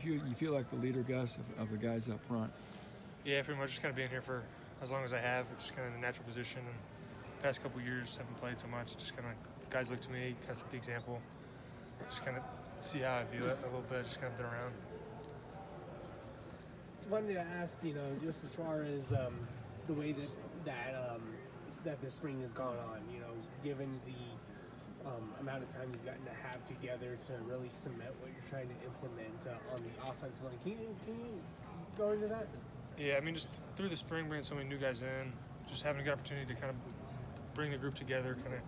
You feel like the leader, Gus, of the guys up front? Yeah, pretty much just kind of being here for as long as I have. It's just kind of a natural position. And past couple of years, haven't played so much. Just kind of guys look to me, kind of set the example. Just kind of see how I view it a little bit. Just kind of been around. Wanted to ask, just as far as the way that the spring has gone on, given the amount of time you've gotten to have together to really cement what you're trying to implement on the offensive line. Can you go into that? Yeah, I mean, just through the spring, bringing so many new guys in, just having a good opportunity to kind of bring the group together, kind of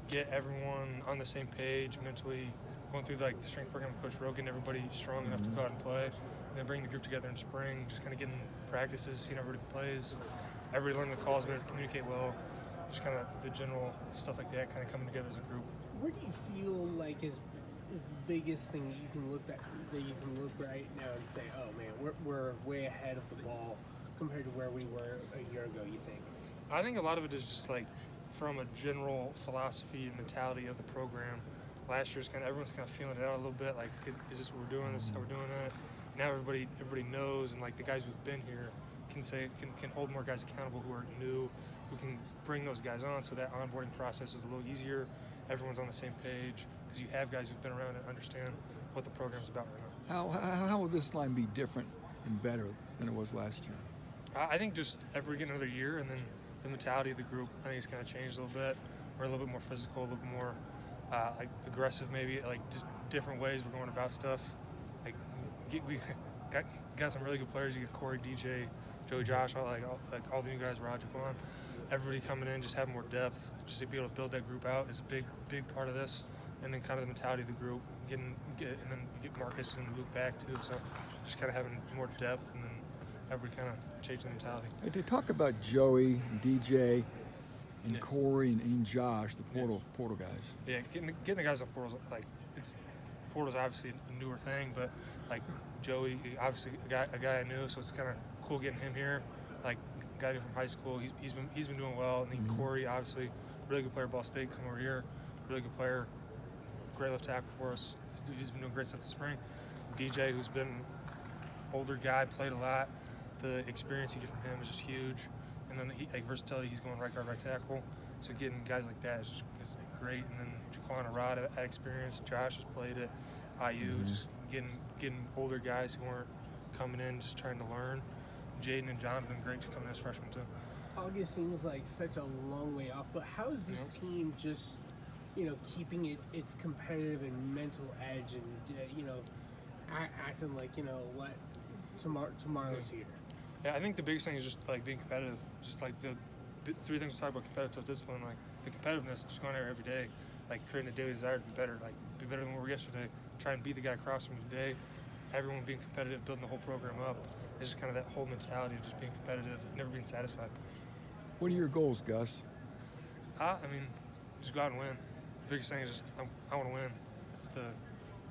get everyone on the same page mentally, going through the strength program with Coach Rogan, everybody strong enough to go out and play, and then bring the group together in spring, just kind of getting practices, seeing everybody plays, everybody learning the calls, being able to communicate well, just kind of the general stuff like that, kind of coming together as a group. Where do you feel like is the biggest thing that you can look right now and say, oh man, we're way ahead of the ball compared to where we were a year ago? You think? I think a lot of it is just from a general philosophy and mentality of the program. Last year's everyone's kind of feeling it out a little bit. Is this what we're doing? This is how we're doing it. Now everybody knows, and the guys who've been here can hold more guys accountable who are new, who can bring those guys on, so that onboarding process is a little easier. Everyone's on the same page because you have guys who've been around and understand what the program's about right now. How will this line be different and better than it was last year? I think just every get another year, and then the mentality of the group, I think it's kind of changed a little bit. We're a little bit more physical, a little bit more aggressive, maybe just different ways we're going about stuff. We got some really good players. You get Corey, DJ, Joey, Josh, all the new guys, Roger, Quan. Everybody coming in, just having more depth, just to be able to build that group out is a big part of this. And then kind of the mentality of the group, and then you get Marcus and Luke back too. So just kind of having more depth, and then everybody kind of changed the mentality. They talk about Joey, DJ, and Corey and Josh, the portal guys. Yeah, getting the guys on portals, portal's obviously a newer thing, but Joey, obviously a guy I knew, so it's kind of cool getting him here. Guy from high school, he's been doing well, and then Corey, obviously, really good player, Ball State, come over here, really good player, great left tackle for us. He's been doing great stuff this spring. DJ, who's been an older guy, played a lot. The experience you get from him is just huge, and then versatility, he's going right guard, right tackle. So getting guys like that is just great. And then Jaquan Arad had experience. Josh has played at IU. Just getting older guys who aren't coming in just trying to learn. Jaden and John have been great to come in as freshmen too. August seems like such a long way off, but how is this team just, keeping its competitive and mental edge, and acting like what tomorrow's here? Yeah, I think the biggest thing is just being competitive. Just the three things we talk about: competitive discipline, the competitiveness, just going there every day, creating a daily desire to be better, be better than we were yesterday. Try and beat the guy across from you today. Everyone being competitive, building the whole program up. It's just kind of that whole mentality of just being competitive, never being satisfied. What are your goals, Gus? Just go out and win. The biggest thing is just I want to win. It's to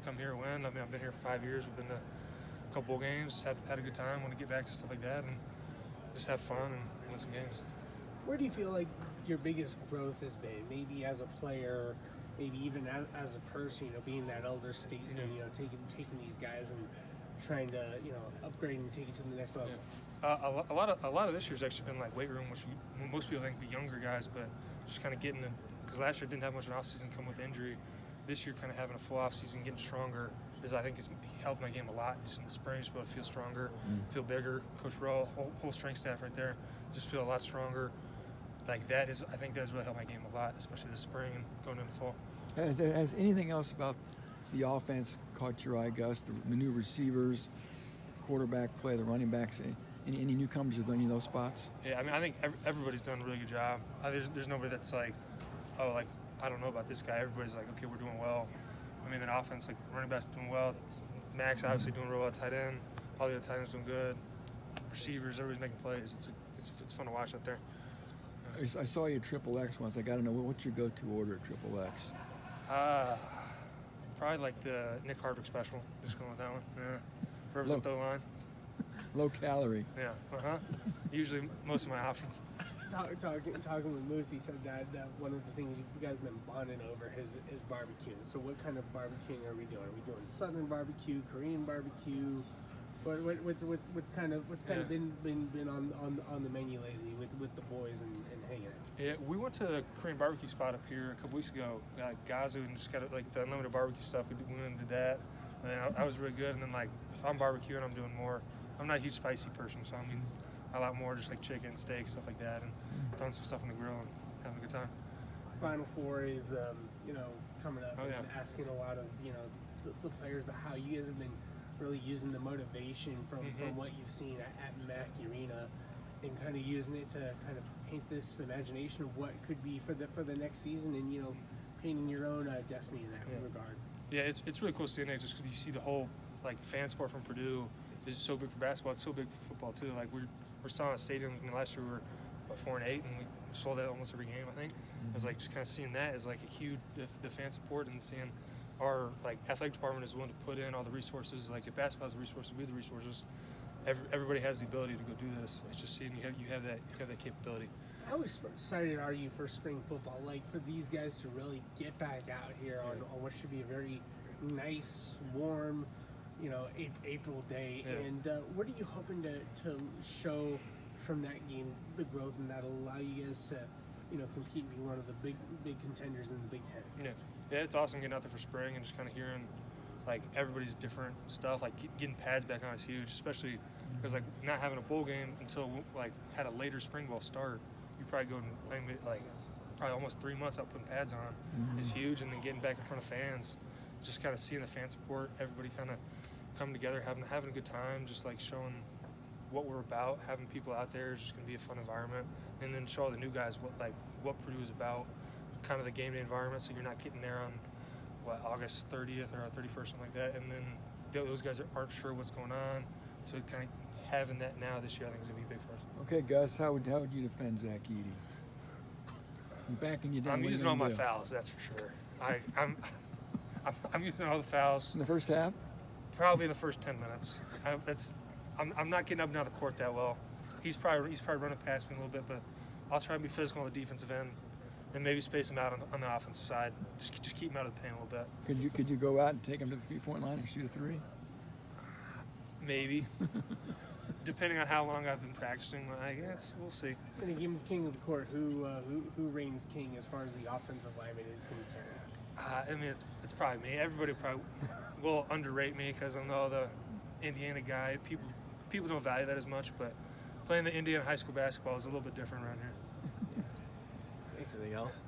come here and win. I've been here for 5 years. We've been to a couple bowl games. Just had a good time. Want to get back to stuff like that and just have fun and win some games. Where do you feel like your biggest growth has been? Maybe as a player, maybe even as a person. Being that elder statesman. Taking these guys and trying to upgrade and take it to the next level. Yeah. A lot of this year's actually been weight room, which most people think the younger guys, but just kind of getting them, because last year didn't have much of an off season, come with injury. This year, kind of having a full off season, getting stronger, I think has helped my game a lot. Just in the spring, just be able to feel stronger, feel bigger. Coach Rowe, whole strength staff right there, just feel a lot stronger. I think that has really helped my game a lot, especially this spring and going into fall. Has anything else about the offense caught your eye, Gus? The new receivers, quarterback play, the running backs, any newcomers at any of those spots? Yeah, I think everybody's done a really good job. There's nobody that's I don't know about this guy. Everybody's okay, we're doing well. Then offense, running backs doing well. Max obviously doing real well at tight end. All the other tight ends doing good. Receivers, everybody's making plays. It's fun to watch out there. I saw you at Triple X once. I got to know, what's your go-to order at Triple X? Probably the Nick Hartwig special. Just going with that one. Yeah. Represent the line. Low calorie. Yeah. Usually most of my options. talking with Moose, he said that one of the things you guys have been bonding over is barbecue. So what kind of barbecuing are we doing? Are we doing Southern barbecue, Korean barbecue? What's kind of been on the menu lately with the boys and hanging out? Yeah, we went to a Korean barbecue spot up here a couple weeks ago, Gazu, and just got like the unlimited barbecue stuff. We went and did that, and then I was really good. And then like if I'm barbecuing, I'm doing more. I'm not a huge spicy person, so I mean a lot more just like chicken, steak, stuff like that, and throwing some stuff on the grill and having a good time. Final Four is coming up, Oh, yeah. and asking a lot of the players about how you guys have been really using the motivation from what you've seen at Mack Arena, and kind of using it to kind of paint this imagination of what could be for the next season, and painting your own destiny in that regard. Yeah, it's really cool seeing it just because you see the whole like fan sport from Purdue is so big for basketball. It's so big for football too. Like we're selling a stadium. I mean, last year we were 4-8, and we sold out almost every game. I think it was like just kind of seeing that as like a huge the fan support, and seeing our like athletic department is willing to put in all the resources. Like if basketball has the resources, we have the resources. Everybody has the ability to go do this. It's just seeing you have that capability. How excited are you for spring football? Like for these guys to really get back out here on what should be a very nice, warm, April day. Yeah. And what are you hoping to show from that game, the growth, and that'll allow you guys to, compete and be one of the big contenders in the Big Ten? Yeah, it's awesome getting out there for spring and just kind of hearing like everybody's different stuff. Like getting pads back on is huge, especially because like not having a bowl game until like had a later spring ball start. You probably go like probably almost 3 months out putting pads on is huge, and then getting back in front of fans, just kind of seeing the fan support, everybody kind of coming together, having a good time, just like showing what we're about, having people out there is just gonna be a fun environment, and then show all the new guys what Purdue is about, kind of the game day environment, so you're not getting there on August 30th or 31st, something like that, and then those guys aren't sure what's going on, so kind of having that now this year I think is gonna be big for us. Okay, Gus, how would you defend Zach Edey? I'm backing you down. I'm using all my fouls, that's for sure. I'm using all the fouls. In the first half? Probably in the first 10 minutes. I'm not getting up and down the court that well. He's probably running past me a little bit, but I'll try and be physical on the defensive end, and maybe space him out on the offensive side. Just keep him out of the paint a little bit. Could you go out and take him to the 3-point line and shoot a 3? Maybe, depending on how long I've been practicing. I guess we'll see. In a game of King of the Court, who reigns king as far as the offensive lineman is concerned? I mean, it's probably me. Everybody probably will underrate me because I'm the Indiana guy. People don't value that as much, but playing the Indiana high school basketball is a little bit different around here. Anything else?